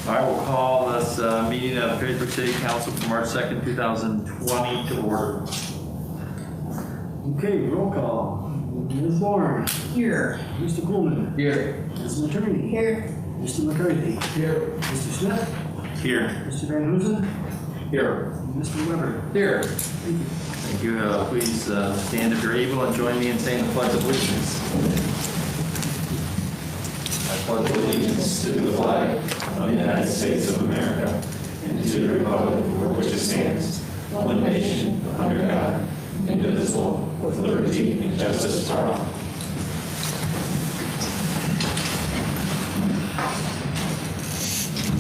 All right, we'll call this meeting of Perrysburg City Council for March 2nd, 2020 to order. Okay, roll call. Ms. Warren. Here. Mr. Coolman. Here. Ms. Attorney. Here. Mr. McCarthy. Here. Mr. Smith. Here. Mr. Van Hoosen. Here. Mr. Weber. Here. Thank you. Thank you. Please stand if you're able and join me in saying the Pledge of Allegiance. I pledge allegiance to the flag of the United States of America and to the republic for which it stands, one nation, under God, indivisible, with liberty and justice for all.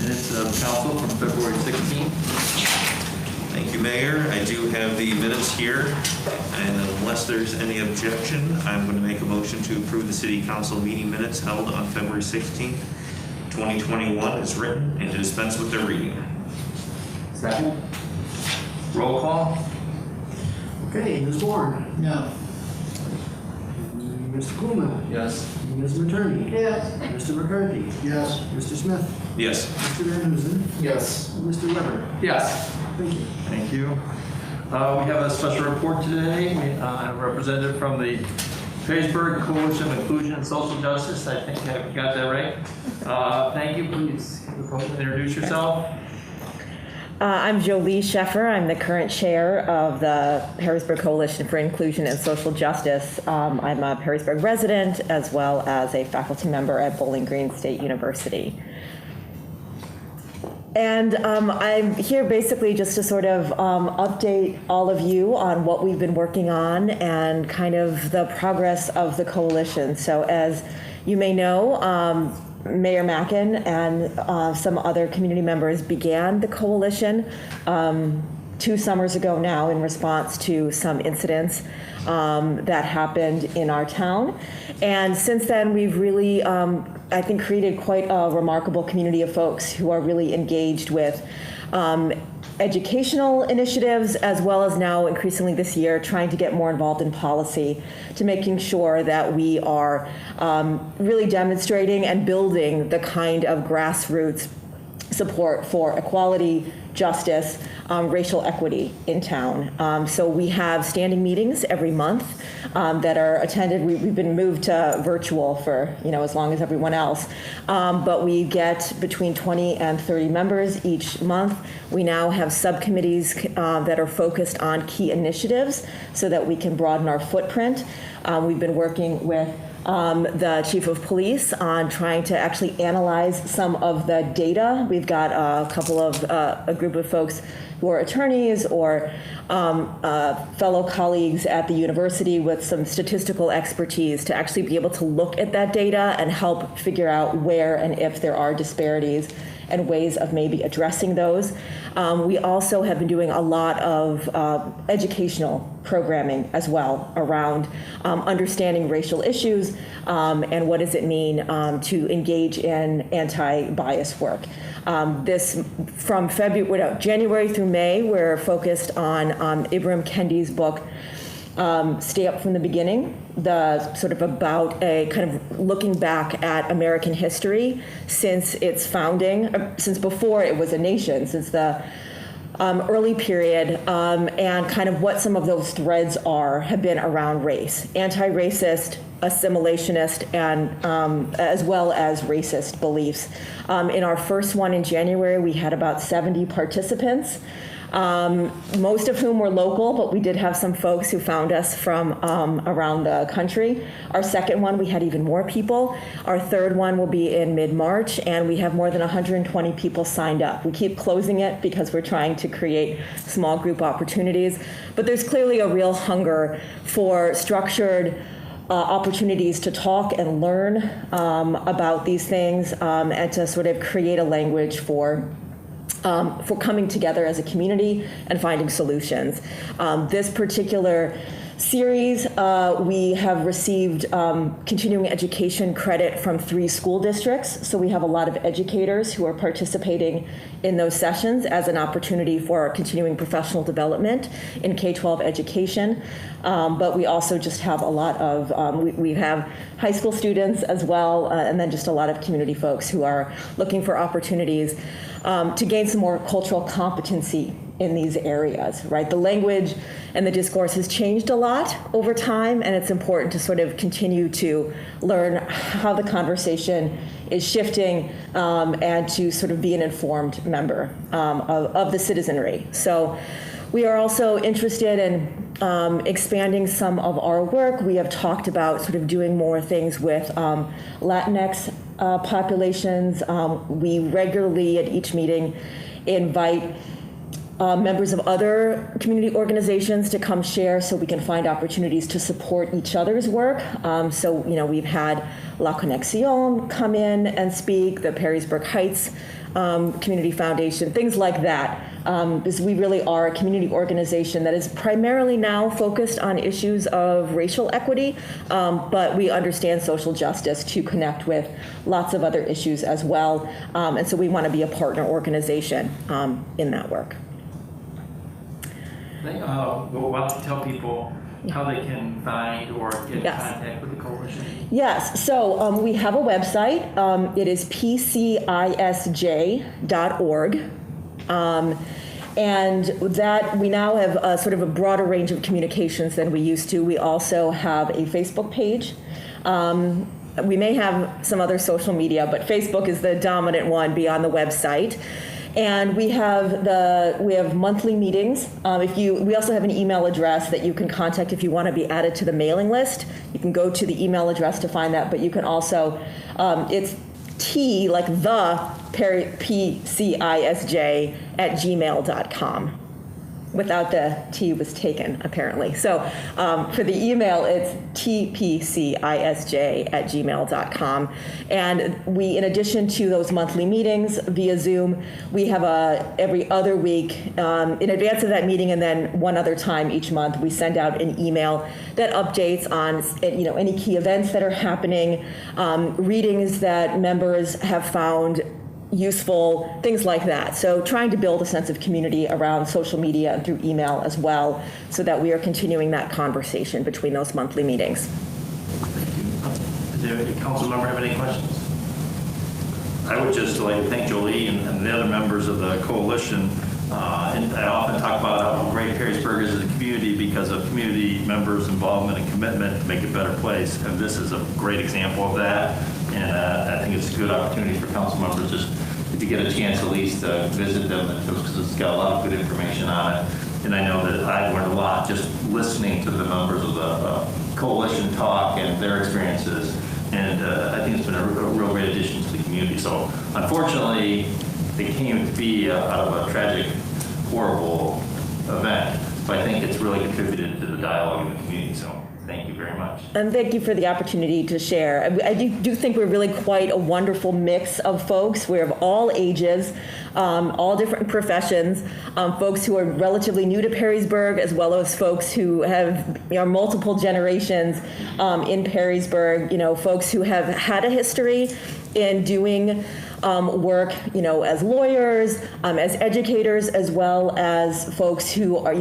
Minutes of council from February 16th. Thank you, Mayor. I do have the minutes here, and unless there's any objection, I'm going to make a motion to approve the City Council meeting minutes held on February 16th, 2021 as written, and to dispense with their reading. Second. Roll call. Okay, Ms. Warren. No. Mr. Coolman. Yes. Ms. Attorney. Yes. Mr. McCarthy. Yes. Mr. Smith. Yes. Mr. Van Hoosen. Yes. And Mr. Weber. Yes. Thank you. Thank you. We have a special report today. A representative from the Perrysburg Coalition of Inclusion and Social Justice. I think I got that right. Thank you. Please introduce yourself. I'm Jolie Sheffer. I'm the current chair of the Perrysburg Coalition for Inclusion and Social Justice. I'm a Perrysburg resident as well as a faculty member at Bowling Green State University. And I'm here basically just to sort of update all of you on what we've been working on and kind of the progress of the coalition. So as you may know, Mayor Mackin and some other community members began the coalition 2 summers ago now in response to some incidents that happened in our town. And since then, we've really, I think, created quite a remarkable community of folks who are really engaged with educational initiatives, as well as now increasingly this year trying to get more involved in policy, to making sure that we are really demonstrating and building the kind of grassroots support for equality, justice, racial equity in town. So we have standing meetings every month that are attended. We've been moved to virtual for as long as everyone else, but we get between 20 and 30 members each month. We now have subcommittees that are focused on key initiatives so that we can broaden our footprint. We've been working with the chief of police on trying to actually analyze some of the data. We've got a group of folks who are attorneys or fellow colleagues at the university with some statistical expertise to actually be able to look at that data and help figure out where and if there are disparities and ways of maybe addressing those. We also have been doing a lot of educational programming as well around understanding racial issues and what does it mean to engage in anti-bias work. This from January through May, we're focused on Ibram Kendi's book, Stay Up from the Beginning, the sort of about a kind of looking back at American history since its founding, since before it was a nation, since the early period, and kind of what some of those threads have been around race, anti-racist, assimilationist, and as well as racist beliefs. In our first one in January, we had about 70 participants. Most of whom were local, but we did have some folks who found us from around the country. Our second one, we had even more people. Our third one will be in mid-March, and we have more than 120 people signed up. We keep closing it because we're trying to create small group opportunities, but there's clearly a real hunger for structured opportunities to talk and learn about these things and to sort of create a language for coming together as a community and finding solutions. This particular series, we have received continuing education credit from 3 school districts. So we have a lot of educators who are participating in those sessions as an opportunity for continuing professional development in K-12 education. But we also just have a lot of, we have high school students as well, and then just a lot of community folks who are looking for opportunities to gain some more cultural competency in these areas, right? The language and the discourse has changed a lot over time, and it's important to sort of continue to learn how the conversation is shifting and to sort of be an informed member of the citizenry. So we are also interested in expanding some of our work. We have talked about sort of doing more things with Latinx populations. We regularly at each meeting invite members of other community organizations to come share so we can find opportunities to support each other's work. So, you know, we've had La Conexión come in and speak, the Perrysburg Heights Community Foundation, things like that. Because we really are a community organization that is primarily now focused on issues of racial equity, but we understand social justice to connect with lots of other issues as well. And so we want to be a partner organization in that work. Well, why don't you tell people how they can find or get in Yes. contact with the coalition? Yes, so we have a website. It is pcisj.org. And that we now have sort of a broader range of communications than we used to. We also have a Facebook page. We may have some other social media, but Facebook is the dominant one beyond the website. And we have monthly meetings. We also have an email address that you can contact if you want to be added to the mailing list. You can go to the email address to find that, but you can also, it's T, like the PCISJ @gmail.com. Without the T was taken, apparently. So for the email, it's tpcisj@gmail.com. And we, in addition to those monthly meetings via Zoom, we have every other week, in advance of that meeting and then one other time each month, we send out an email that updates on any key events that are happening, readings that members have found useful, things like that. So trying to build a sense of community around social media and through email as well, so that we are continuing that conversation between those monthly meetings. Does any council member have any questions? I would just like to thank Jolie and the other members of the coalition. And I often talk about how great Perrysburg is as a community because of community members' involvement and commitment to make it a better place. And this is a great example of that. And I think it's a good opportunity for council members just to get a chance at least to visit them because it's got a lot of good information on it. And I know that I've learned a lot just listening to the members of the coalition talk and their experiences. And I think it's been a real great addition to the community. So unfortunately, it came to be out of a tragic, horrible event. But I think it's really contributed to the dialogue in the community. So thank you very much. And thank you for the opportunity to share. I do think we're really quite a wonderful mix of folks. We're of all ages, all different professions, folks who are relatively new to Perrysburg, as well as folks who have multiple generations in Perrysburg, folks who have had a history in doing work, as lawyers, as educators, as well as folks who are,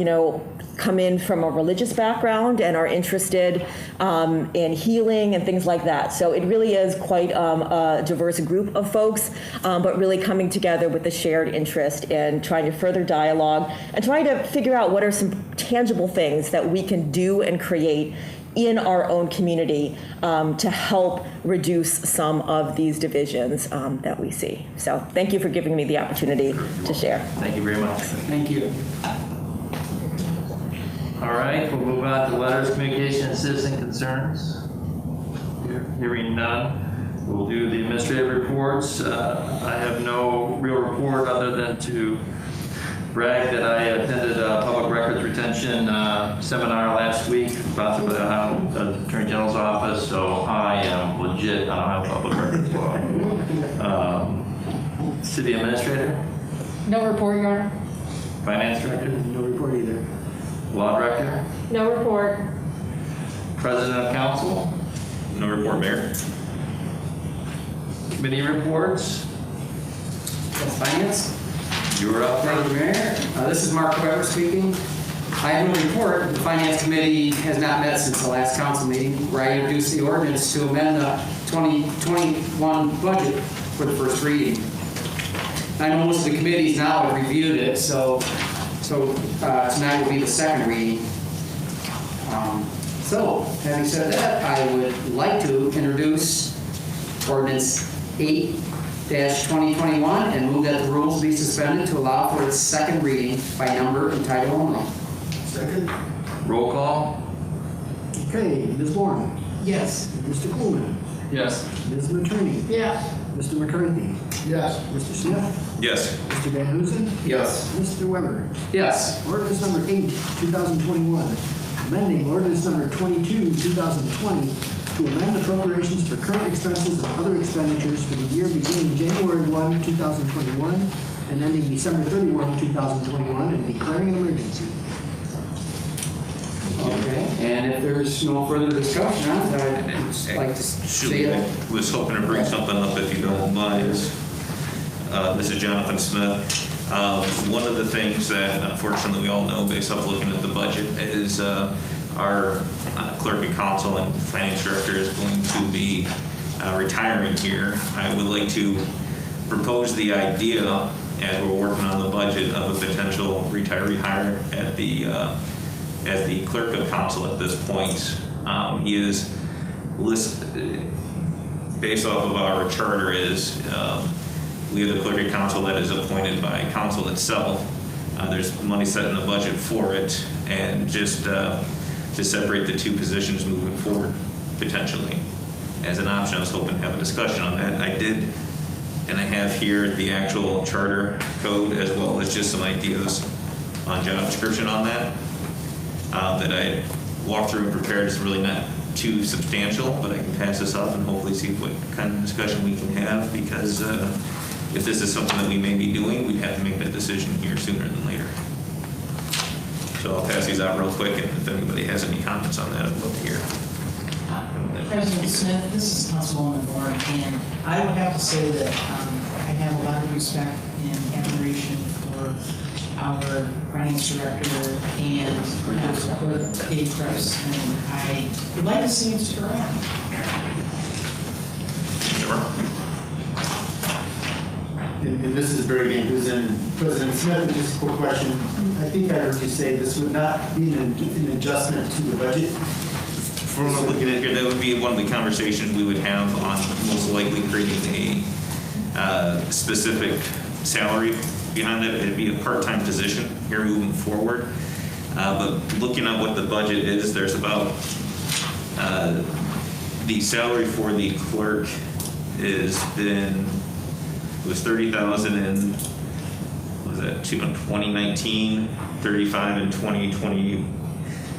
come in from a religious background and are interested in healing and things like that. So it really is quite a diverse group of folks, but really coming together with a shared interest in trying to further dialogue and trying to figure out what are some tangible things that we can do and create in our own community to help reduce some of these divisions that we see. So thank you for giving me the opportunity to share. Thank you very much. Thank you. All right, we'll move on to letters, communication, and citizen concerns. Hearing none, we'll do the administrative reports. I have no real report other than to brag that I attended a public records retention seminar last week, sponsored by the Ohio Attorney General's office, so I am legit on Ohio public records law. City administrator, No report, Your Honor. finance director, No report either. law director, No report. President of council, No report, Mayor. committee reports. Finance. You're up. Thank you, Mayor. This is Mark Weber speaking. I have no report. The Finance Committee has not met since the last council meeting, where I introduced the ordinance to amend the 2021 budget for the first reading. I know most of the committees now have reviewed it, so tonight will be the second reading. So, having said that, I would like to introduce ordinance 8-2021 and move that the rules be suspended to allow for its second reading by number and title only. Second. Roll call. Okay, Ms. Bourne, Yes. Mr. Coolman, Yes. Ms. Matroni, Yes. Mr. McCarthy, Yes. Mr. Smith, Yes. Mr. Van Huzen, Yes. Mr. Weber. Yes. Ordinance number 8, 2021, amending ordinance number 22, 2020, to amend appropriations for current expenses and other expenditures for the year beginning January 1, 2021, and ending December 31, 2021, and declaring an emergency. Okay, and if there's no further discussion on it, I'd just like to say I it. was hoping to bring something up if you don't mind. This is Jonathan Smith. One of the things that unfortunately we all know based off looking at the budget is our clerk of council and finance director is going to be retiring here. I would like to propose the idea as we're working on the budget of a potential retiree hire at the as the clerk of council at this point. He is listed based off of our charter is we have the clerk of council that is appointed by council itself. There's money set in the budget for it, and just to separate the two positions moving forward potentially as an option. I was hoping to have a discussion on that. I did, and I have here the actual charter code as well as just some ideas on job description on that. That I walked through and prepared. Is really not too substantial, but I can pass this up and hopefully see what kind of discussion we can have, because if this is something that we may be doing, we'd have to make that decision here sooner than later. So I'll pass these out real quick, and if anybody has any comments on that, I'd love to hear. President Smith, this is Councilwoman Bourne, and I would have to say that I have a lot of respect and admiration for our finance director and perhaps clerk Dave Kress, and I would like to see him stick around. And this is Barry Van Huzen. President Smith, just a quick question. I think I heard you say this would not be an adjustment to the budget. From what I'm looking at here, that would be one of the conversations we would have on most likely creating a specific salary behind it. It'd be a part-time position here moving forward. But looking at what the budget is, there's about the salary for the clerk was $30,000 in, what was that, 2019, 35 in 2020,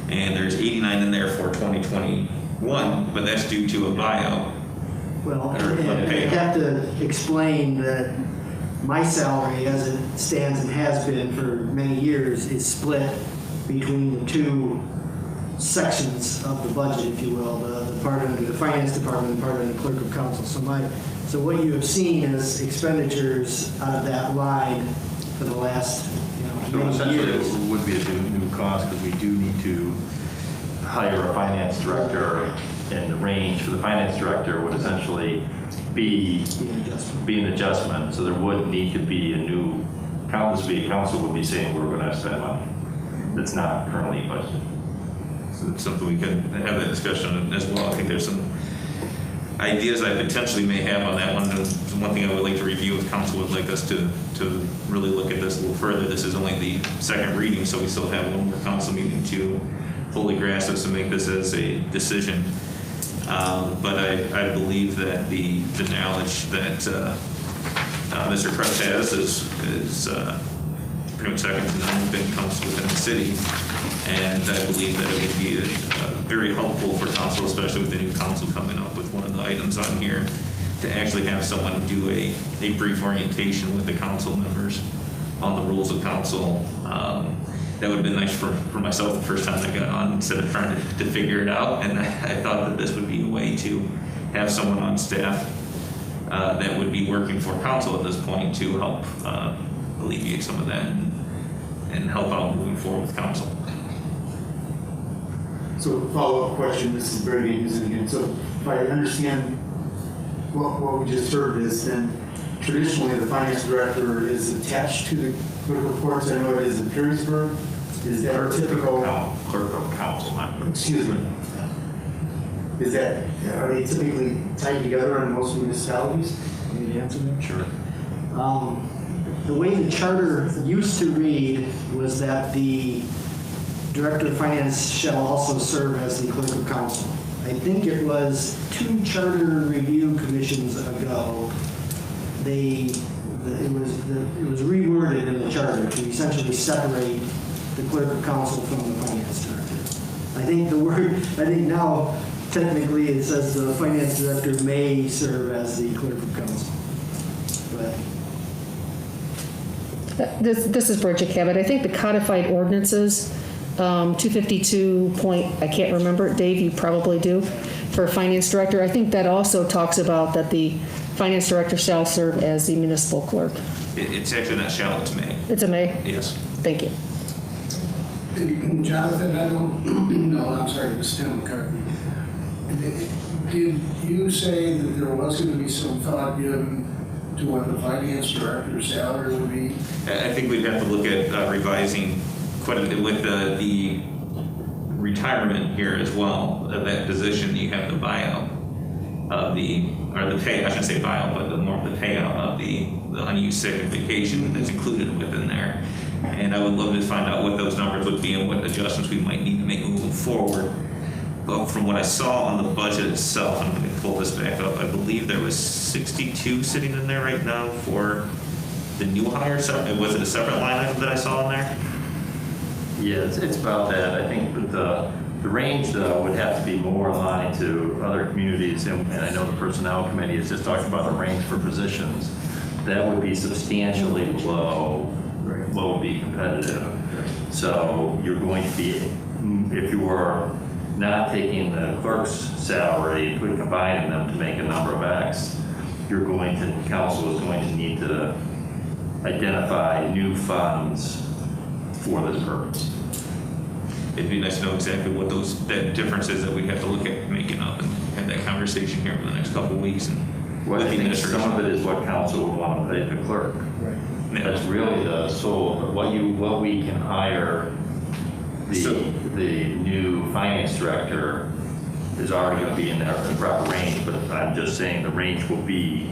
and there's 89 in there for 2021, but that's due to a buyout. Well, Or and I pay. have to explain that my salary, as it stands and has been for many years, is split between the two sections of the budget, if you will, the part under the finance department and the part under the clerk of council. So what you have seen is expenditures out of that line for the last, So many essentially, years. it would be a new cost, because we do need to hire a finance director, and the range for the finance director would essentially be an adjustment. So there would need to be a new council would be saying we're going to spend money that's not currently budgeted. So it's something we could have that discussion on as well. I think there's some ideas I potentially may have on that one. One thing I would like to review if council would like us to really look at this a little further. This is only the second reading, so we still have one more council meeting to fully grasp this and make this as a decision. But I believe that the knowledge that Mr. Kress has is pretty much second to none that comes within the city. And I believe that it would be very helpful for council, especially with the new council coming up with one of the items on here, to actually have someone do a brief orientation with the council members on the rules of council. that would have been nice for myself the first time I got on, instead of trying to figure it out. And I thought that this would be a way to have someone on staff that would be working for council at this point to help alleviate some of that and help out moving forward with council. So follow-up question, this is very confusing again. So if I understand what we just heard is, then traditionally the finance director is attached to the clerk reports. I know it is in Perrysburg. Is that typical? Clerk of council, not. Excuse me. Is that, are they typically tied together in most municipalities? Can you answer that? Sure. The way the charter used to read was that the director of finance shall also serve as the clerk of council. I think it was 2 charter review commissions ago, it was reworded in the charter to essentially separate the clerk of council from the finance director. I think now technically it says the finance director may serve as the clerk of council. But This is Bridget Cabot. I think the codified ordinances, 252 point, I can't remember it, Dave, you probably do, for finance director. I think that also talks about that the finance director shall serve as the municipal clerk. It's actually not shall, it's may. It's a may? Yes. Thank you. Jonathan, I don't know, I'm sorry, it was Tim McCartney. Did you say that there was going to be some thought given to what the finance director's salary would be? I think we'd have to look at revising quite a bit with the retirement here as well, of that position. You have the buyout of or the pay, I shouldn't say buyout, but the payout of the unused sick and vacation that's included within there. And I would love to find out what those numbers would be and what adjustments we might need to make moving forward. But from what I saw on the budget itself, I'm going to pull this back up, I believe there was 62 sitting in there right now for the new hire. Was it a separate line item that I saw in there? Yeah, it's about that. I think that the range, though, would have to be more aligned to other communities, and I know the Personnel Committee is just talking about the range for positions. That would be substantially below what would be competitive. So you're going to be, if you were not taking the clerk's salary, but combining them to make a number of X, council is going to need to identify new funds for this purpose. It'd be nice to know exactly what that difference is that we'd have to look at making up and have that conversation here for the next couple of weeks. And Well, I think some of it is what council would want to pay the clerk. right. That's really the soul, but what we can hire the new finance director is already going to be in the proper range, but I'm just saying the range will be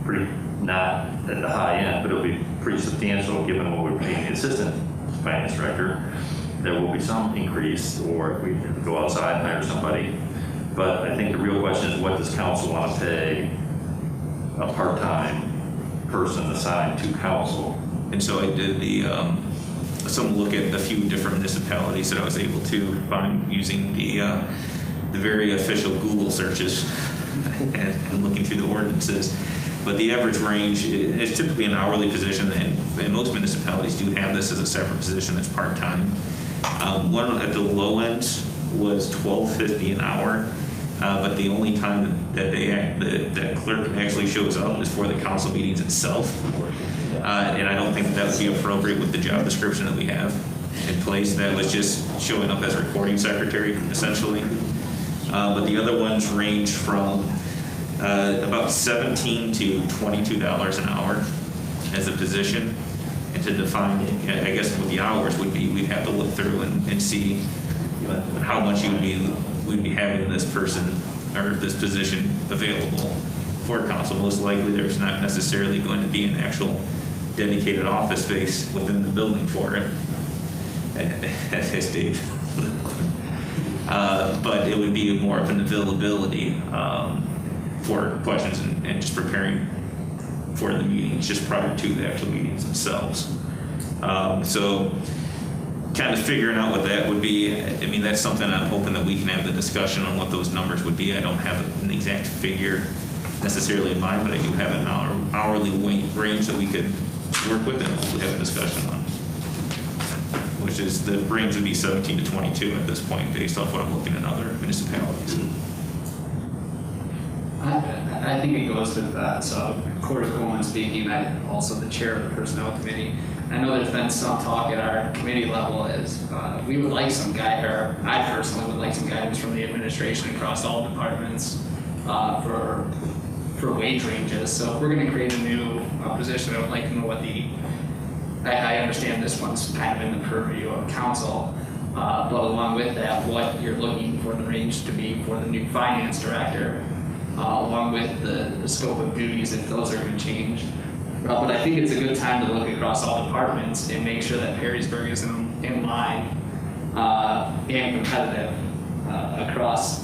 pretty, not at the high end, but it'll be pretty substantial given what we're paying the assistant finance director. There will be some increase, or if we go outside and hire somebody. But I think the real question is, what does council want to pay a part-time person assigned to council? And so I did some look at a few different municipalities that I was able to find using the very official Google searches and looking through the ordinances. But the average range is typically an hourly position, and most municipalities do have this as a separate position that's part-time. One at the low end was $12.50 an hour, but the only time that clerk actually shows up is for the council meetings itself. And I don't think that would be appropriate with the job description that we have in place. That was just showing up as a recording secretary, essentially. But the other ones range from about $17 to $22 an hour as a position. And to define, I guess what the hours would be, we'd have to look through and see how much we'd be having this person or this position available for council. Most likely there's not necessarily going to be an actual dedicated office space within the building for it, as Dave. But it would be more of an availability for questions and just preparing for the meetings, just prior to the actual meetings themselves. So kind of figuring out what that would be, I mean, that's something I'm hoping that we can have the discussion on what those numbers would be. I don't have an exact figure necessarily in mind, but I do have an hourly range that we could work with and hopefully have a discussion on. which is the range would be 17 to 22 at this point, based off what I'm looking at other municipalities. I think it goes with that. So, Corey Coleman speaking, I'm also the chair of the Personnel Committee. I know there's been some talk at our committee level is we would like some or I personally would like some guidance from the administration across all departments for wage ranges. So if we're going to create a new position, I would like to know what I understand this one's kind of in the purview of council, but along with that, what you're looking for the range to be for the new finance director, along with the scope of duties, if those are going to change. But I think it's a good time to look across all departments and make sure that Perrysburg is in line and competitive across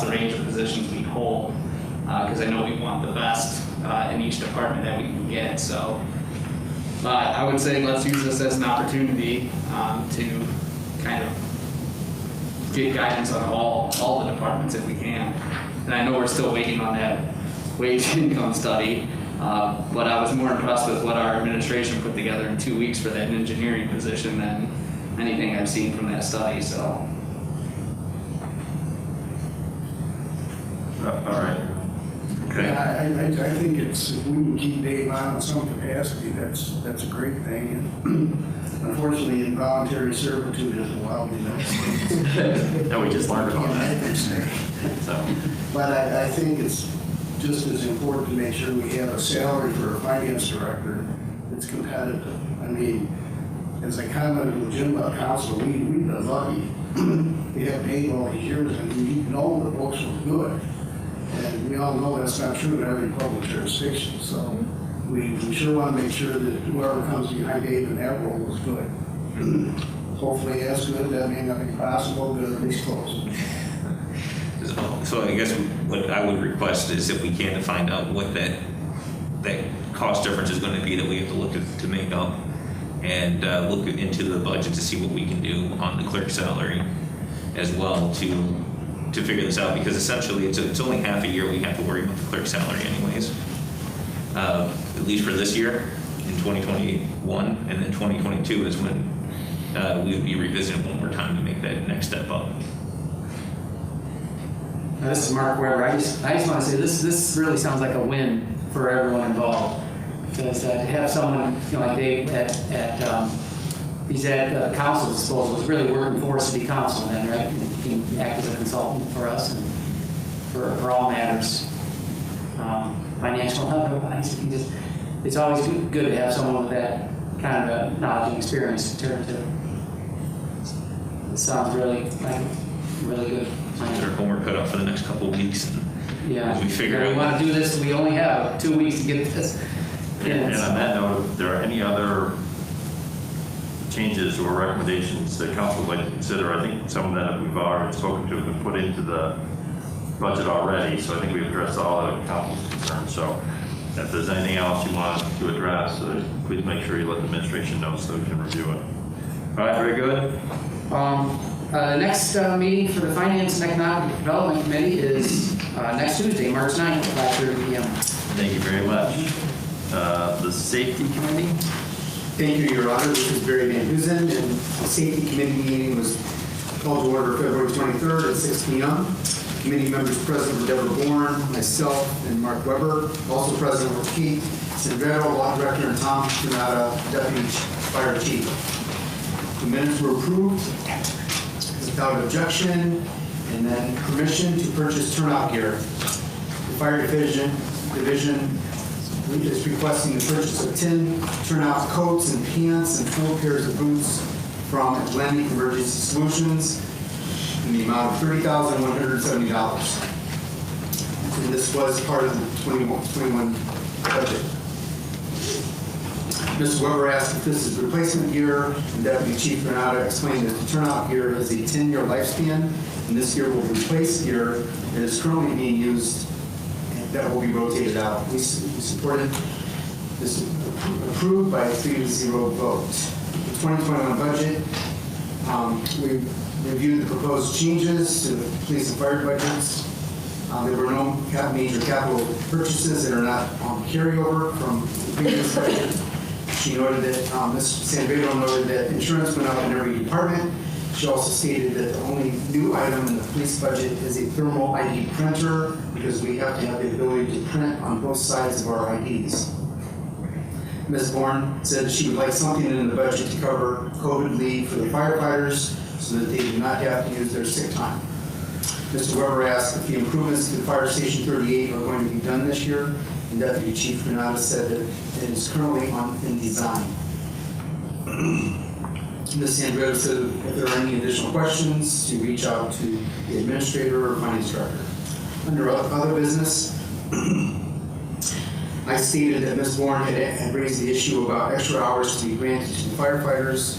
the range of positions we hold. Because I know we want the best in each department that we can get. So I would say let's use this as an opportunity to kind of get guidance on all the departments if we can. And I know we're still waiting on that wage income study, but I was more impressed with what our administration put together in 2 weeks for that engineering position than anything I've seen from that study. So. All right. Okay. I think it's, if we can keep Dave on in some capacity, that's a great thing. And unfortunately, involuntary servitude is wildly nice. No, we just learned about that. So, But I think it's just as important to make sure we have a salary for a finance director that's competitive. I mean, as I commented with Jim about council, we've been lucky. We have paid all these years, and we know the books were good. And we all know that's not true in every public jurisdiction. So we sure want to make sure that whoever comes behind Dave in that role is good. Hopefully as good, that may not be possible, but at least close. So I guess what I would request is if we can to find out what that cost difference is going to be that we have to look at to make up, and look into the budget to see what we can do on the clerk salary as well to figure this out, because essentially it's only half a year we have to worry about the clerk salary anyways, at least for this year in 2021, and then 2022 is when we would be revisiting one more time to make that next step up. This is Mark Weber. I just want to say this really sounds like a win for everyone involved, because to have someone like Dave he's at council's disposal, is really working for city council then, right? He can act as a consultant for us and for all matters, financial and otherwise. It's always good to have someone with that kind of knowledge and experience to turn to. It sounds really like a really good plan. Get our homework cut out for the next couple of weeks, and Yeah, as we figure we out. want to do this. We only have 2 weeks to get this. and on that note, if there are any other changes or recommendations that council would like to consider, I think some of them we've already spoken to have been put into the budget already, so I think we've addressed all of council's concerns. So if there's anything else you want to address, please make sure you let the administration know so we can review it. All right, very good. The next meeting for the Finance and Economic Development Committee is next Tuesday, March 9th, at 5:30 p.m. Thank you very much. The Safety Committee? Thank you, Your Honor. This is Barry Van Huzen, and the Safety Committee meeting was called to order February 23rd at 6 p.m. Committee members present were Deborah Bourne, myself, and Mark Weber. Also present were Keith Sandrero, Law Director, and Tom Granata, Deputy Fire Chief. The minutes were approved without objection, and then permission to purchase turnout gear. The Fire Division is requesting the purchase of 10 turnout coats and pants and 4 pairs of boots from Atlantic Emergency Solutions in the amount of $30,170. And this was part of the 21 budget. Mr. Weber asked if this is replacement gear, and Deputy Chief Granata explained that the turnout gear has a 10-year lifespan, and this gear will replace gear that is currently being used that will be rotated out. We supported this approved by a 3-0 vote. The 2021 budget, we reviewed the proposed changes to the police and fire budgets. There were no major capital purchases that are not on carryover from the previous budget. She noted that, Ms. Sanvedo noted that insurance went up in every department. She also stated that the only new item in the police budget is a thermal ID printer because we have to have the ability to print on both sides of our IDs. Ms. Bourne said that she would like something in the budget to cover COVID leave for the firefighters so that they do not have to use their sick time. Mr. Weber asked if the improvements to the Fire Station 38 are going to be done this year, and Deputy Chief Granata said that it is currently in design. Ms. Sanvedo said if there are any additional questions, to reach out to the administrator or finance director. Under other business, I stated that Ms. Bourne had raised the issue about extra hours to be granted to the firefighters.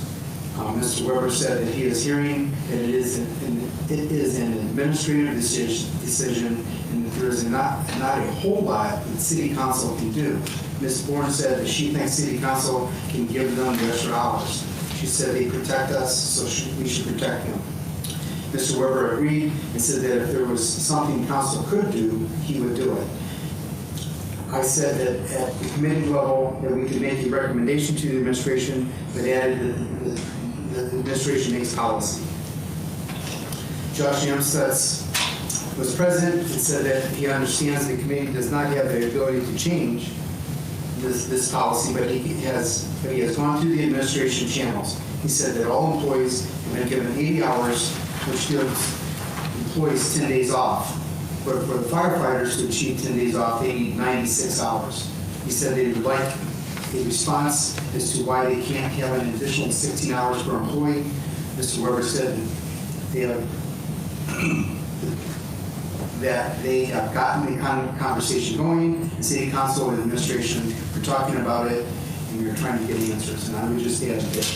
Mr. Weber said that he is hearing that it is an administrative decision and that there is not a whole lot that City Council can do. Ms. Bourne said that she thinks City Council can give them the extra hours. She said they protect us, so we should protect them. Mr. Weber agreed and said that if there was something council could do, he would do it. I said that at the committee level that we could make a recommendation to the administration, but added that the administration makes policy. Josh Amstutz was present and said that he understands the committee does not have the ability to change this policy, but he has gone through the administration channels. He said that all employees have been given 80 hours, which gives employees 10 days off. But for the firefighters to achieve 10 days off, they need 96 hours. He said they would like a response as to why they can't have an additional 16 hours per employee. Mr. Weber said that they have gotten the conversation going. The City Council and administration are talking about it, and we're trying to get answers. And I would just add that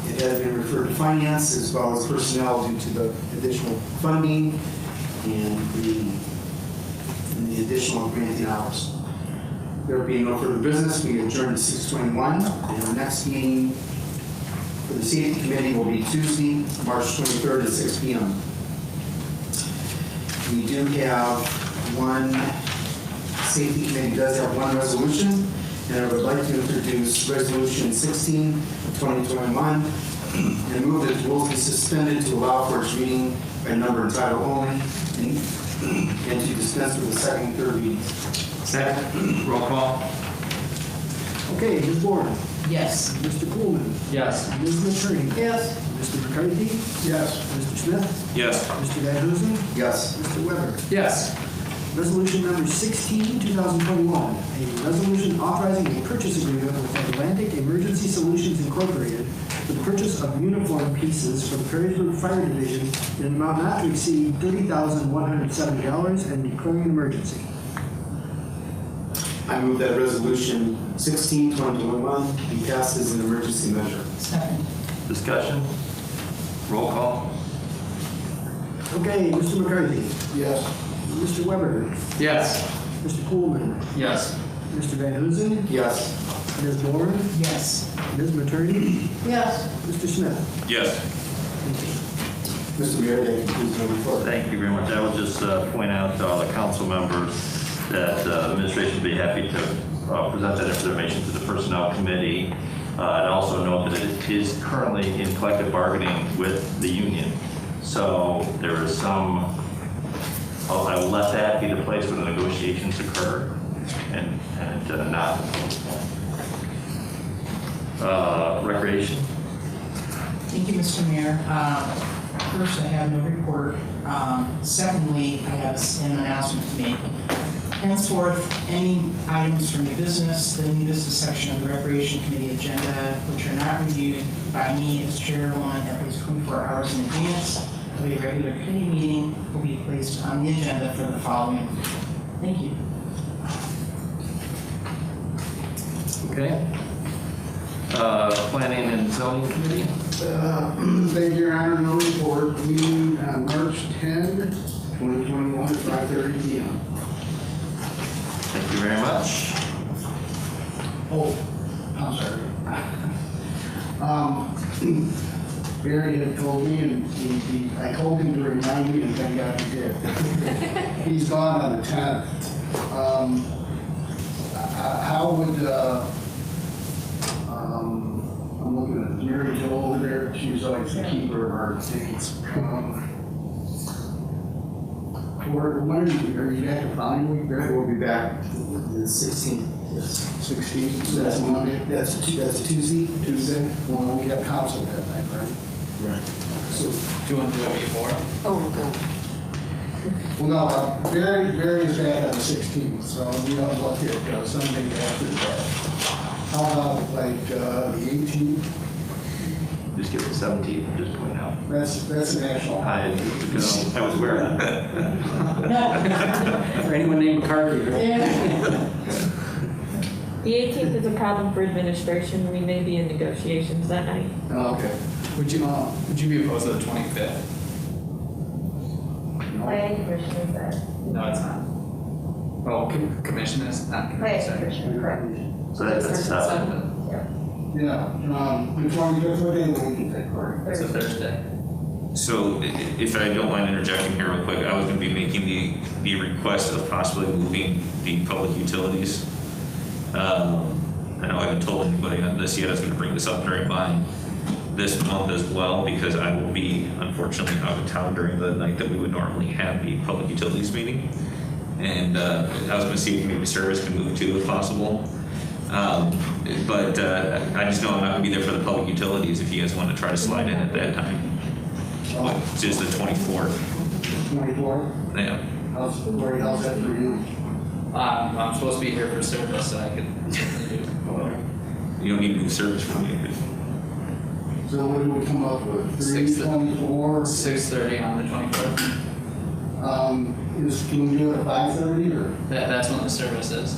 it has been referred to finance as well as personnel due to the additional funding and the additional granting hours. There being no further business, we adjourn to 6:21, and our next meeting for the Safety Committee will be Tuesday, March 23rd at 6 p.m. We do have Safety Committee does have one resolution, and I would like to introduce Resolution 16 of 2021 and move that the rules be suspended to allow for its reading by number and title only, and to dispense with the second and third readings. Second. Roll call. Okay, Ms. Bourne, Yes. Mr. Coolman, Yes. Ms. Materney, Yes. Mr. McCarthy, Yes. Mr. Smith, Yes. Mr. Van Huzen, Yes. Mr. Weber. Yes. Resolution number 16, 2021, a resolution authorizing a purchase agreement with Atlantic Emergency Solutions Incorporated for the purchase of uniform pieces for the Perrysburg Fire Division in an amount not to exceed $30,170 and declaring an emergency. I move that Resolution 16, 2021 be passed as an emergency measure. Second. Discussion. Roll call. Okay, Mr. McCarthy, Yes. Mr. Weber, Yes. Mr. Coolman, Yes. Mr. Van Huzen, Yes. Ms. Bourne, Yes. Ms. Materney, Yes. Mr. Smith. Yes. Mr. Mayor, that concludes my report. Thank you very much. I will just point out to all the council members that the administration will be happy to present that information to the Personnel Committee. And also note that it is currently in collective bargaining with the union. So there is some, I will let that be the place where the negotiations occur and not recreation. Thank you, Mr. Mayor. First, I have no report. Secondly, I have an announcement to make. Henceforth, any items from the new business section of the Recreation Committee agenda, which are not reviewed by me as chairwoman at least 24 hours in advance of a regular committee meeting, will be placed on the agenda for the following. Thank you. Okay. Planning and Zoning Committee. Thank you, Your Honor, no report. Meeting on March 10, 2021 at 5:30 p.m. Thank you very much. Oh, I'm sorry. Barry had told me, and I told him to remind me, and thank God he did. He's gone on the 10th. How would I'm looking at Mary Jo over there, she's always the keeper of our estates. When are you back to following week, Greg? We'll be back the 16th. Yes. 16th, so that's Monday, that's a Tuesday? Tuesday, well, we have council that night, right? Right. So, Do you want to do it before? Oh, God. well, no, Barry is back on the 16th, so we don't look at Sunday after that. How about like the 18th? Just give it 17, and just point out. That's a national. I was aware of that. For anyone named McCarthy, right? Yeah. The 18th is a problem for administration. We may be in negotiations that night. Oh, okay. Would you be opposed to the 25th? Planning commission is there. No, it's not. Oh, commission is not commission. commission, correct. So that's at 7. Yeah, before we go for a day, we can take part. It's a Thursday. So if I don't mind interjecting here real quick, I was going to be making the request of possibly moving the public utilities. I know I haven't told anybody on this yet. I was going to bring this up during mine this month as well, because I will be unfortunately out of town during the night that we would normally have the public utilities meeting. And I was going to see if maybe service can move too, if possible. But I just know I'm not going to be there for the public utilities if you guys want to try to slide in at that time. Which is the 24th. 24? Yeah. How's that for you? I'm supposed to be here for service, so I could certainly do. You don't need to do service for me. So what do we come up with? 6:24. 3:24? 6:30 on the 24th. Can we do it at 5:30 or? That's when the service is.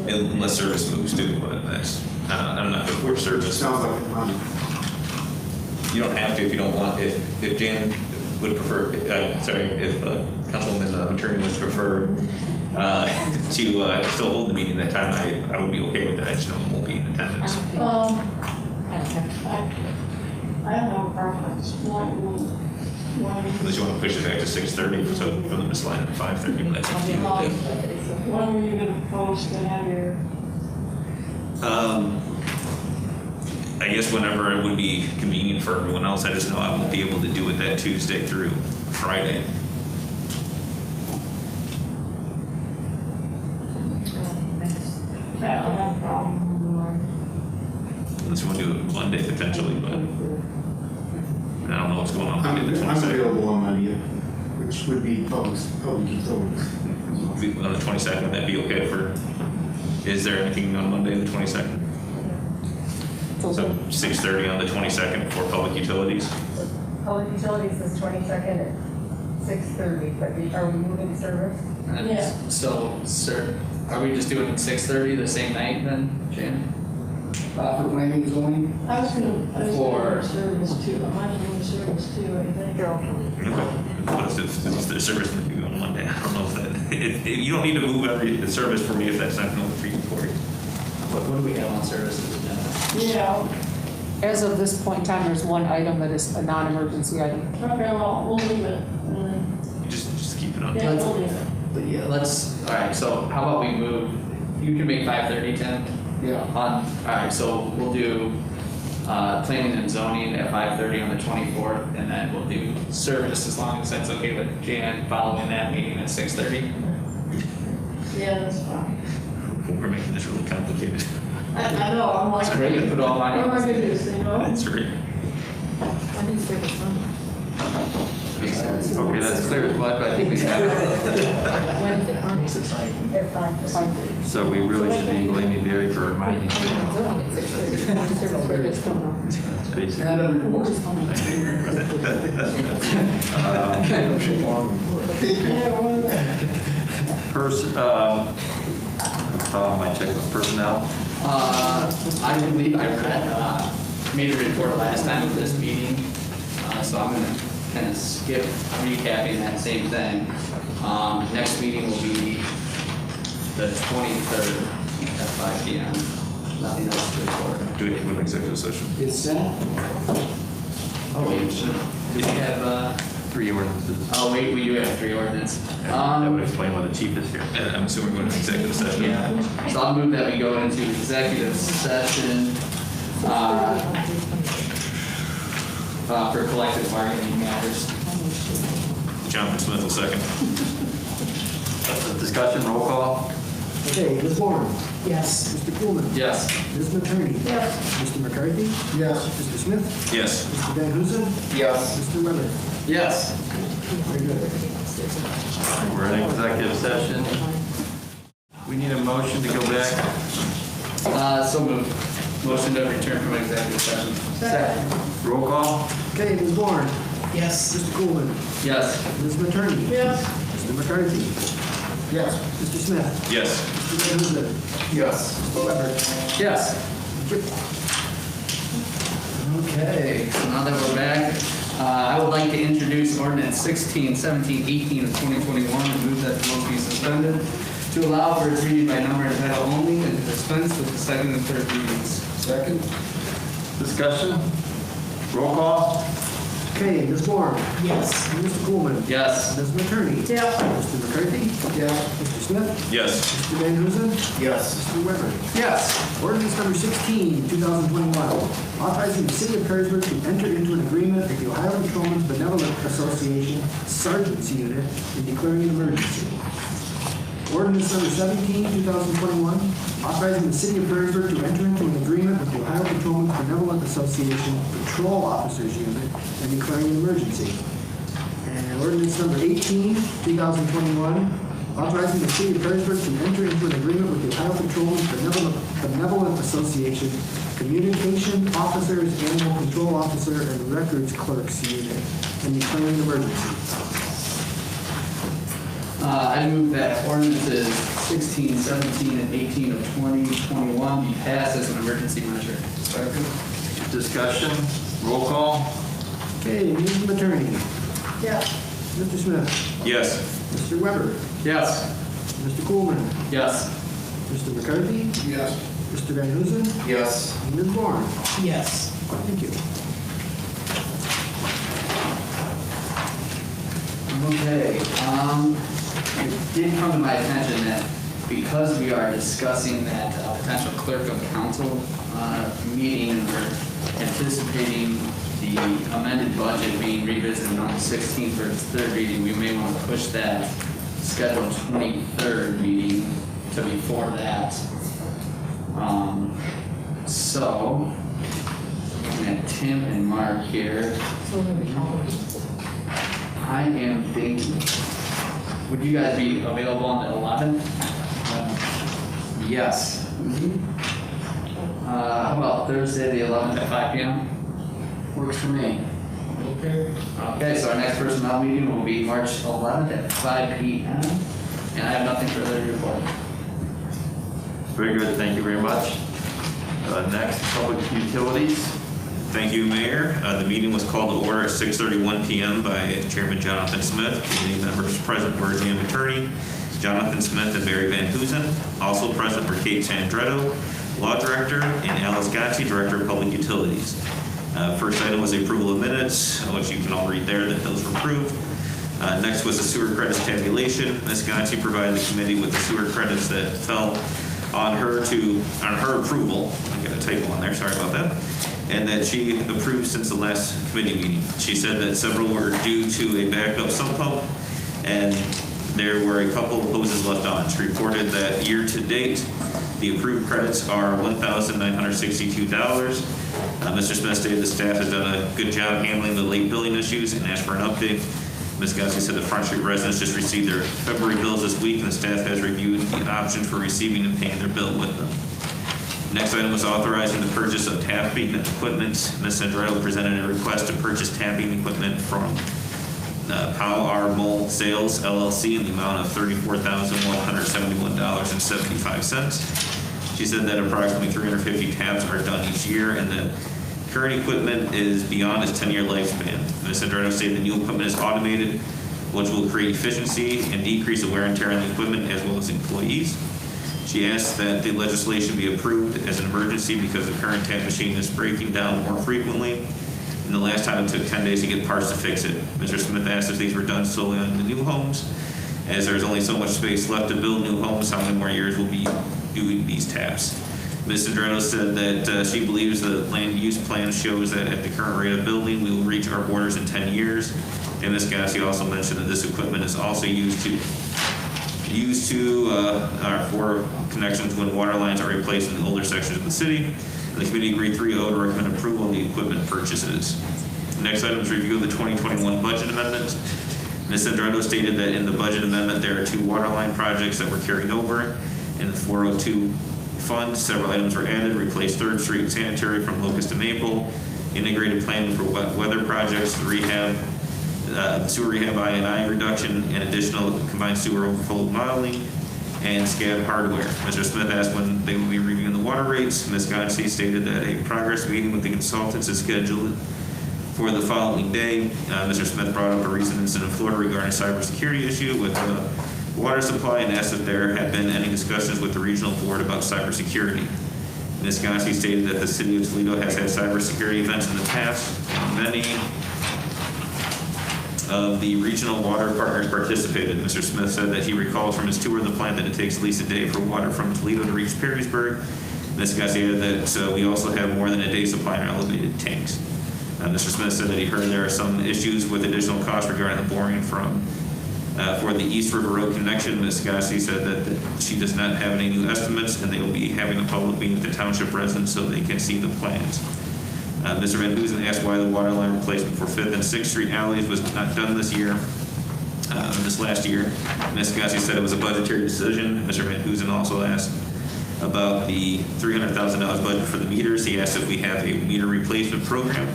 Unless service moves too, but that's, I'm not good for service. Sounds like fun. You don't have to if you don't want. If Jan would prefer, if Councilwoman Attorney would prefer to still hold the meeting that time, I would be okay with that. I just know I won't be in attendance. I don't have a preference. Unless you want to push it back to 6:30, so for them to slide at 5:30, but that's up to you. When were you going to post to have your? I guess whenever it would be convenient for everyone else. I just know I won't be able to do it that Tuesday through Friday. I don't have a problem. Unless you want to do it Monday potentially, but I don't know what's going on I'm Monday the I'm 22nd. available on Monday, which would be public utilities. On the 22nd, would that be okay for, is there anything on Monday the 22nd? So 6:30 on the 22nd for public utilities? Public utilities is 22nd at 6:30, but are we moving service? Yeah. So, sir, are we just doing 6:30 the same night then, Jan? For planning and zoning? I was gonna For- do service too, I might do service too, I think. What if the service would be on Monday? I don't know if that, you don't need to move the service for me if that's not going to be for you. What do we have on services agenda? Yeah, As of this point in time, there's one item that is a non-emergency item. okay, well, we'll leave it. Just keep it on. Yeah, we'll leave it. But yeah, all right, so how about we move, you can make 5:30, Tim? Yeah. All right, so we'll do planning and zoning at 5:30 on the 24th, and then we'll do service as long as that's okay with Jan following that meeting at 6:30. Yeah, that's fine. We're making this really complicated. I know, I'm like. It's great to put all What mine am I on. gonna do, you know? That's right. When is service on? Okay, that's clear as mud, but I think we have. When is it on? At 5:30. So we really should be blaming Barry for reminding me. Zoning at 6:30. Service coming on. Basically. And a report. My check with personnel. I believe I made a report last time of this meeting, so I'm gonna kind of skip recapping that same thing. Next meeting will be the 23rd at 5 p.m. Nothing else to report. Do we have an executive session? It's that? Oh, wait, did you have, 3 ordinances. Oh, we do have 3 ordinance. That would explain why the chief is here. And I'm assuming we're going to executive session. Yeah, so I'll move that we go into executive session for collective bargaining matters. Jonathan Smith will second. Discussion, roll call? Okay, Ms. Moore, Yes. Mr. Coolman, Yes. Ms. Matroni, Yes. Mr. McCarthy, Yes. Mr. Smith, Yes. Mr. Van Huzen, Yes. Mr. Weber. Yes. Very good. We're in executive session. We need a motion to go back. So moved. Motion to return from executive session. Second. Roll call? Okay, Ms. Moore, Yes. Mr. Coolman, Yes. Ms. Matroni, Yes. Mr. McCarthy, Yes. Mr. Smith, Yes. Mr. Van Huzen, Yes. Mr. Weber. Yes. Okay, so now that we're back, I would like to introduce ordinance 16, 17, 18 of 2021 and move that the rules be suspended to allow for its reading by number and title only and to dispense with the second and third readings. Second? Discussion? Roll call? Okay, Ms. Moore, Yes. Mr. Coolman, Yes. Ms. Matroni, Yes. Mr. McCarthy, Yes. Mr. Smith, Yes. Mr. Van Huzen, Yes. Mr. Weber. Yes. Ordinance number 16, 2021, authorizing the city of Perrysburg to enter into an agreement with the Ohio Patrolmen's Benevolent Association Sergeants Unit and declaring an emergency. Ordinance number 17, 2021, authorizing the city of Perrysburg to enter into an agreement with the Ohio Patrolmen's Benevolent Association Patrol Officers Unit and declaring an emergency. And ordinance number 18, 2021, authorizing the city of Perrysburg to enter into an agreement with the Ohio Patrolmen's Benevolent Association Communication Officers, Animal Control Officer, and Records Clerks Unit and declaring an emergency. I move that ordinances 16, 17, and 18 of 2021 be passed as an emergency measure. Second? Discussion? Roll call? Okay, Ms. Matroni, Yes. Mr. Smith, Yes. Mr. Weber, Yes. Mr. Coolman, Yes. Mr. McCarthy, Yes. Mr. Van Huzen, Yes. and Ms. Moore. Yes. Thank you. Okay, it did come to my attention that because we are discussing that potential clerk of the council meeting and we're anticipating the amended budget being revisited on the 16th for its third reading, we may want to push that scheduled 23rd meeting to before that. So, looking at Tim and Mark here. I am thinking, would you guys be available on the 11th? Yes. How about Thursday, the 11th at 5 p.m.? Works for me. Okay. Okay, so our next personnel meeting will be March 11th at 5 p.m. And I have nothing further to report. Very good, thank you very much. Next, public utilities. Thank you, Mayor. The meeting was called to order at 6:31 p.m. by Chairman Jonathan Smith. Committee members present were Jan Attorney, Jonathan Smith, and Barry Van Huzen. Also present were Kate Sandretto, Law Director, and Alice Gotzi, Director of Public Utilities. First item was the approval of minutes, which you can all read there that those were approved. Next was the sewer credits tabulation. Ms. Gotzi provided the committee with the sewer credits that fell on her approval. I got a typo on there, sorry about that. And that she approved since the last committee meeting. She said that several were due to a backup sump pump, and there were a couple of hoses left on. She reported that year to date, the approved credits are $1,962. Mr. Smith stated the staff has done a good job handling the late billing issues and asked for an update. Ms. Gotzi said the Front Street residents just received their February bills this week, and the staff has reviewed the options for receiving and paying their bill with them. Next item was authorizing the purchase of tapping equipment. Ms. Sandretto presented a request to purchase tapping equipment from Powell R. Mold Sales LLC in the amount of $34,171.75. She said that approximately 350 taps are done each year and that current equipment is beyond its 10-year lifespan. Ms. Sandretto stated the new equipment is automated, which will create efficiency and decrease the wear and tear on the equipment as well as employees. She asked that the legislation be approved as an emergency because the current tap machine is breaking down more frequently. And the last time it took 10 days to get parts to fix it. Mr. Smith asked if these were done solely on the new homes. As there's only so much space left to build new homes, how many more years will be doing these taps? Ms. Andreno said that she believes the land use plan shows that at the current rate of building, we will reach our borders in 10 years. And Ms. Gassi also mentioned that this equipment is also used for connections when water lines are replaced in the older sections of the city. And the committee agreed 3-0 to recommend approval of the equipment purchases. Next item is review of the 2021 budget amendments. Ms. Andreno stated that in the budget amendment, there are 2 water line projects that were carried over. In the 402 fund, several items were added, replaced 3rd Street sanitary from Locust to Maple, integrated planning for wet weather projects, rehab, sewer rehab I&I reduction, and additional combined sewer overflow modeling, and scab hardware. Mr. Smith asked when they will be reviewing the water rates. Ms. Godse stated that a progress meeting with the consultants is scheduled for the following day. Mr. Smith brought up a recent incident in Florida regarding a cybersecurity issue with water supply and asked if there had been any discussions with the regional board about cybersecurity. Ms. Godse stated that the city of Toledo has had cybersecurity events in the past. Many of the regional water partners participated. Mr. Smith said that he recalls from his tour of the plant that it takes at least a day for water from Toledo to reach Perrysburg. Ms. Godse added that we also have more than a day supply in our elevated tanks. Mr. Smith said that he heard there are some issues with additional costs regarding the boring for the East River Road connection. Ms. Godse said that she does not have any new estimates, and they will be having a public meeting with the township residents so they can see the plans. Mr. Van Hoosen asked why the water line replacement for 5th and 6th Street alleys was not done this last year. Ms. Godse said it was a budgetary decision. Mr. Van Hoosen also asked about the $300,000 budget for the meters. He asked if we have a meter replacement program.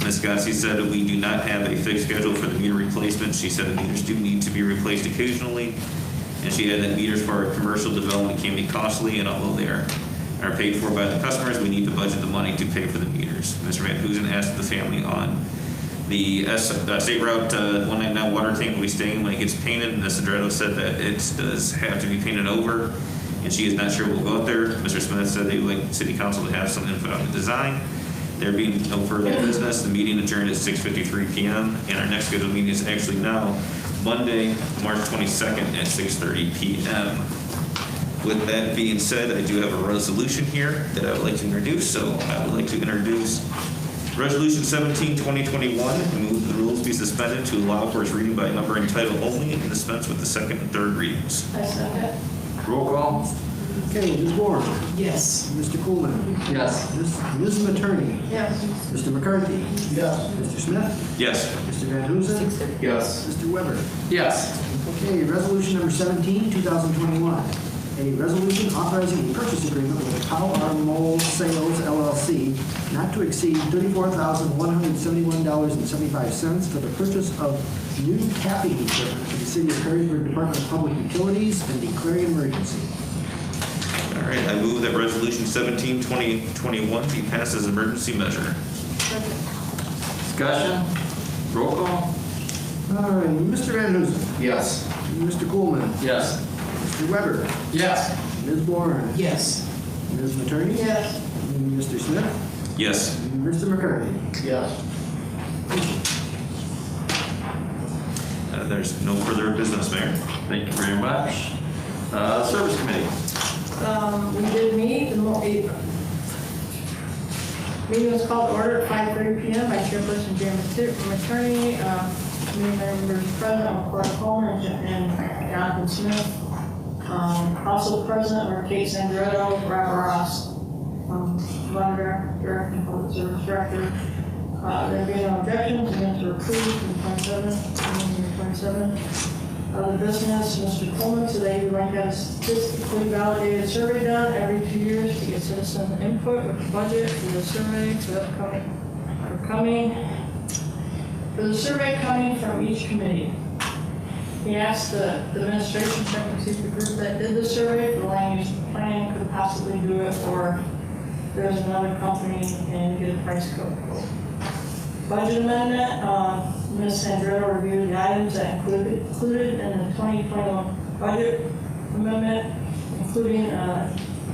Ms. Godse said that we do not have a fixed schedule for the meter replacement. She said the meters do need to be replaced occasionally. And she added that meters for our commercial development can be costly, and although they are paid for by the customers, we need to budget the money to pay for the meters. Mr. Van Hoosen asked the family on the State Route 199 water tank will be staying when it gets painted. Ms. Andreno said that it does have to be painted over, and she is not sure we'll go out there. Mr. Smith said they would like City Council to have some input on the design. There being no further business, the meeting adjourned at 6:53 p.m. and our next scheduled meeting is actually now Monday, March 22nd at 6:30 p.m. With that being said, I do have a resolution here that I would like to introduce. So I would like to introduce Resolution 17-2021, move the rules be suspended to allow for its reading by number and title only and dispense with the 2nd and 3rd readings. I second. Roll call. Okay, Ms. Warren. Yes. Mr. Coolman. Yes. Ms. Materney. Yes. Mr. McCarthy. Yes. Mr. Smith. Yes. Mr. Van Hoosen. Yes. Mr. Weber. Yes. Okay, resolution number 17, 2021. A resolution authorizing a purchase agreement with Power Mole Sales LLC not to exceed $34,171.75 for the purchase of new tapping equipment for the City of Perrysburg Department of Public Utilities and declaring an emergency. All right, I move that Resolution 17-2021 be passed as an emergency measure. Discussion? Roll call? All right, Mr. Van Hoosen. Yes. Mr. Coolman. Yes. Mr. Weber. Yes. Ms. Warren. Yes. Ms. Materney. Yes. Mr. Smith. Yes. Mr. McCarthy. Yes. There's no further business, Mayor. Thank you very much. Service Committee. We did meet, the meeting was called to order at 5:30 p.m. by Chairperson James Materney, committee members present, Cora Coleman and Jonathan Smith. Also present are Kate Sandretto, Robert Ross, Run Director and Public Service Director. There being no objections, again to approve from 27. Other business, Mr. Coleman, today we're going to have a statistically validated survey done every 2 years to get citizen input with the budget for the survey for the survey coming from each committee. He asked the administration check to see if the group that did the survey for land use planning could possibly do it, or there's another company and get a price code. Budget amendment, Ms. Sandretto reviewed the items that included in the 2021 budget amendment, including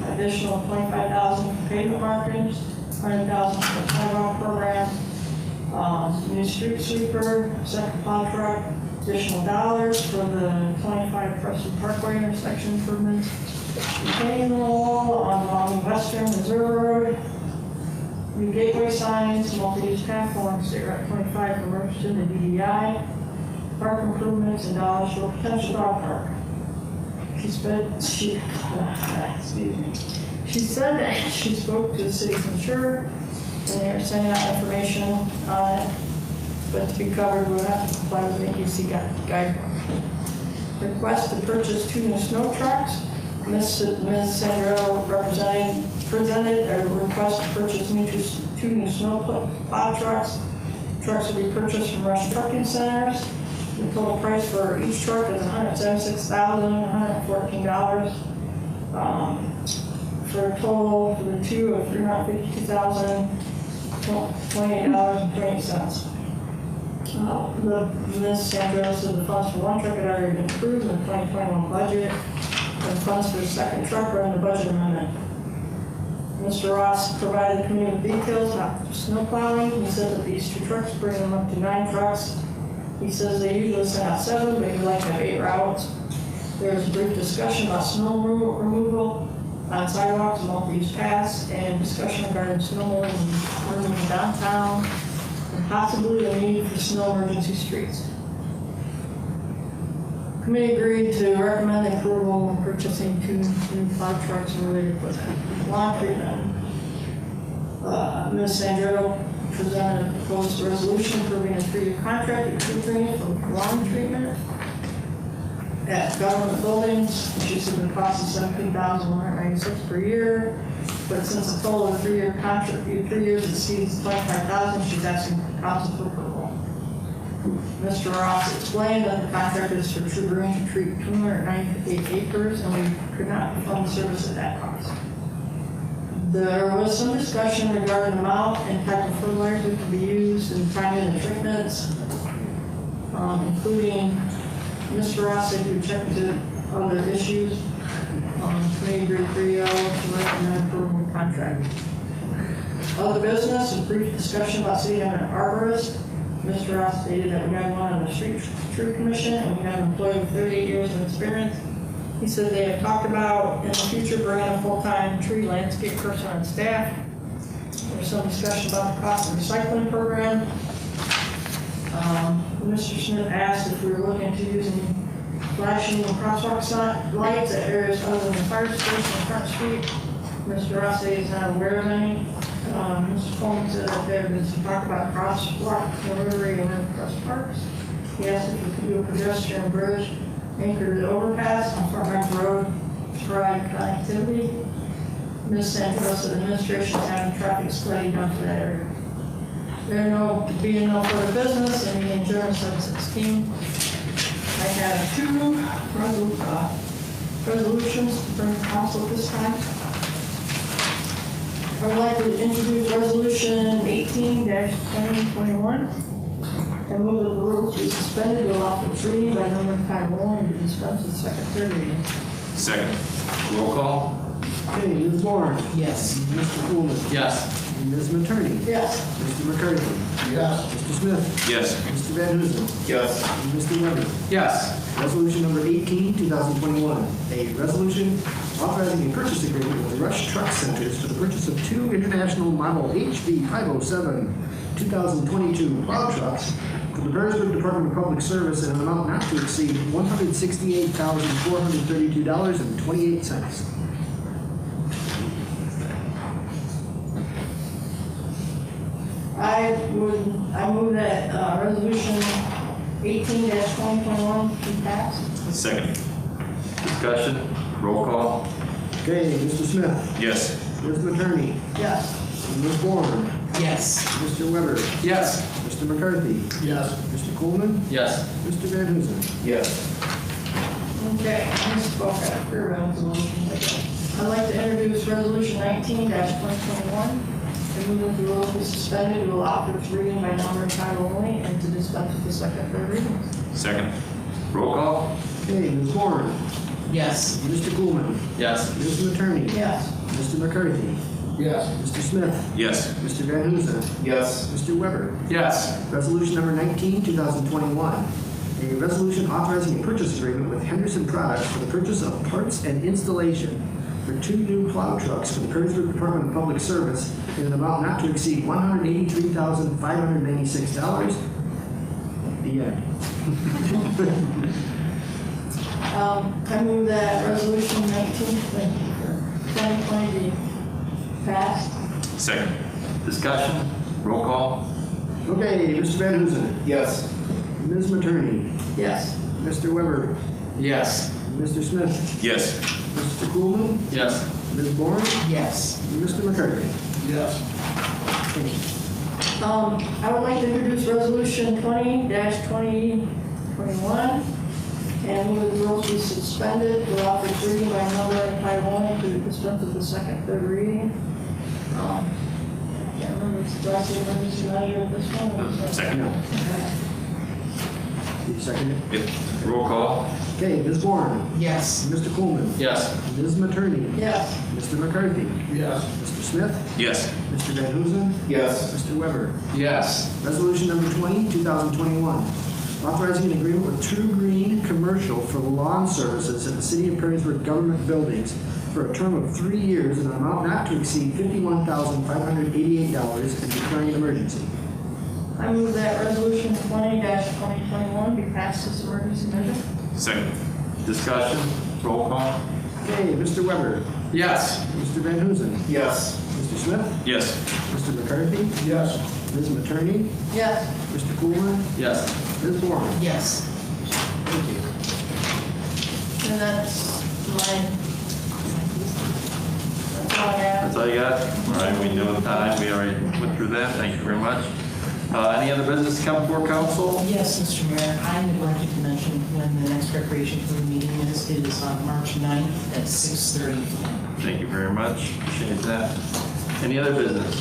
additional $25,000 for pavement markings, $100,000 for sidewalk program, New street sweeper, second plow truck, additional dollars for the 25 Preston Parkway intersection improvements. Retaining wall on Western Missouri Road. New gateway signs, multi-use platforms, State Route 25 from Merchant to DDI. Park improvements and dollars for potential dog park. She said that she spoke to the city's insurer and they are sending out information on it, but to be covered, we'll have to comply with AQC guidelines. Request to purchase 2 new snow trucks. Ms. Sandro presented a request to purchase 2 new snow plow trucks. Trucks will be purchased from Rush Trucking Centers. The total price for each truck is $176,114. For a total for the 2 of $352,028.28. Ms. Sandro said the funds for one truck had already been approved in the 2021 budget, and funds for the second truck are in the budget amendment. Mr. Ross provided the committee with details about snow plowing. He said that these 2 trucks bring them up to 9 trucks. He says they usually send out 7, but he'd like to have 8 routes. There was a brief discussion about snow removal on sidewalks and multi-use paths, and discussion regarding snow removal downtown, and possibly the need for snow emergency streets. Committee agreed to recommend approval of purchasing 2 new plow trucks and related equipment. Lawn treatment. Ms. Sandro presented a proposed resolution approving a 3-year contract with True Green for lawn treatment at government buildings. She said the cost is $17,196 per year, but since the total of the 3-year contract, 3 years exceeds $25,000, she's asking council for approval. Mr. Ross explained that the contract is for True Green to treat 298 acres, and we could not fund the service at that cost. There was some discussion regarding the amount and type of fertilizer that can be used in timing the treatments, including Mr. Ross said he would check into other issues. Committee agreed 3-0 to recommend approval of the contract. Other business, a brief discussion about city having an arborist. Mr. Ross stated that we have one on the Street Tree Commission and we have an employee with 38 years of experience. He said they have talked about in the future bringing a full-time tree landscape person on staff. There's some discussion about the cost of the recycling program. Mr. Smith asked if we were looking into using flashing crosswalk lights at areas other than the fire station and Front Street. Mr. Rossi is not aware of any. Mr. Coleman said that there had been some talk about crosswalk delivery and cross parks. He asked if we could do a pedestrian bridge anchored to the overpass on Front Ranch Road to provide connectivity. Ms. Santos said the administration is having traffic study done for that area. There being no further business, and meeting adjourned 7:16. I have 2 resolutions to bring to council at this time. I would like to introduce resolution 18-2021 and move that the rules be suspended to allow for reading by number of title only and to dispense with second, third reading. Second. Roll call? Okay, Ms. Moore. Yes. Mr. Coolman. Yes. Ms. Materney. Yes. Mr. McCarthy. Yes. Mr. Smith. Yes. Mr. Van Huzen. Yes. And Mr. Weber. Yes. Resolution number 18, 2021. A resolution authorizing a purchase agreement with Rush Truck Centers for the purchase of 2 international model HV 507 2022 plow trucks for the Harrisburg Department of Public Service in an amount not to exceed $168,432.28. I move that resolution 18-2021 be passed. Second. Discussion? Roll call? Okay, Mr. Smith. Yes. Ms. Materney. Yes. Ms. Bourne. Yes. Mr. Weber. Yes. Mr. McCarthy. Yes. Mr. Coleman. Yes. Mr. Van Huzen. Yes. Okay, I spoke at a fair resolution. I'd like to introduce resolution 19-2021 and move that the rules be suspended to allow for its reading by number and title only and to dispense with the second, third readings. Second. Roll call? Okay, Ms. Bourne. Yes. Mr. Coolman. Yes. Ms. Materney. Yes. Mr. McCarthy. Yes. Mr. Smith? Yes. Mr. Van Huzen? Yes. Mr. Weber? Yes. Resolution number 19, 2021. A resolution authorizing a purchase agreement with Henderson Products for the purchase of parts and installation for 2 new plow trucks for the Perrysburg Department of Public Service in an amount not to exceed $183,596. The end. I move that resolution 2020 be passed. Second. Discussion, roll call. Okay, Mr. Van Huzen? Yes. Ms. Materney? Yes. Mr. Weber? Yes. Mr. Smith? Yes. Mr. Coolman? Yes. Ms. Bourne? Yes. And Mr. McCarthy? Yes. I would like to introduce resolution 20-2021 and move the rules be suspended for office reading by number and title only to dispense with the second, third reading. I can't remember if the last emergency measure of this one. Second. You second it? Yep. Roll call. Okay, Ms. Bourne? Yes. Mr. Coolman? Yes. Ms. Materney? Yes. Mr. McCarthy? Yes. Mr. Smith? Yes. Mr. Van Huzen? Yes. Mr. Weber? Yes. Resolution number 20, 2021, authorizing an agreement with True Green Commercial for lawn services at the City of Perrysburg government buildings for a term of 3 years in an amount not to exceed $51,588 and declaring an emergency. I move that resolution 20-2021 be passed as emergency measure. Second. Discussion, roll call. Okay, Mr. Weber? Yes. Mr. Van Huzen? Yes. Mr. Smith? Yes. Mr. McCarthy? Yes. Ms. Materney? Yes. Mr. Coolman? Yes. Ms. Bourne? Yes. Thank you. And that's all I have. That's all you got? All right, we know the time, we already went through that, thank you very much. Any other business to come before council? Yes, Mr. Mayor, I neglected to mention when the next recreation committee meeting is. It is on March 9th at 6:30. Thank you very much, appreciate that. Any other business?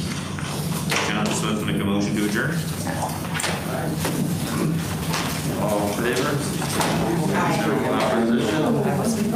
John Smith, make a motion to adjourn. All in favor? Aye. Opposition? I wasn't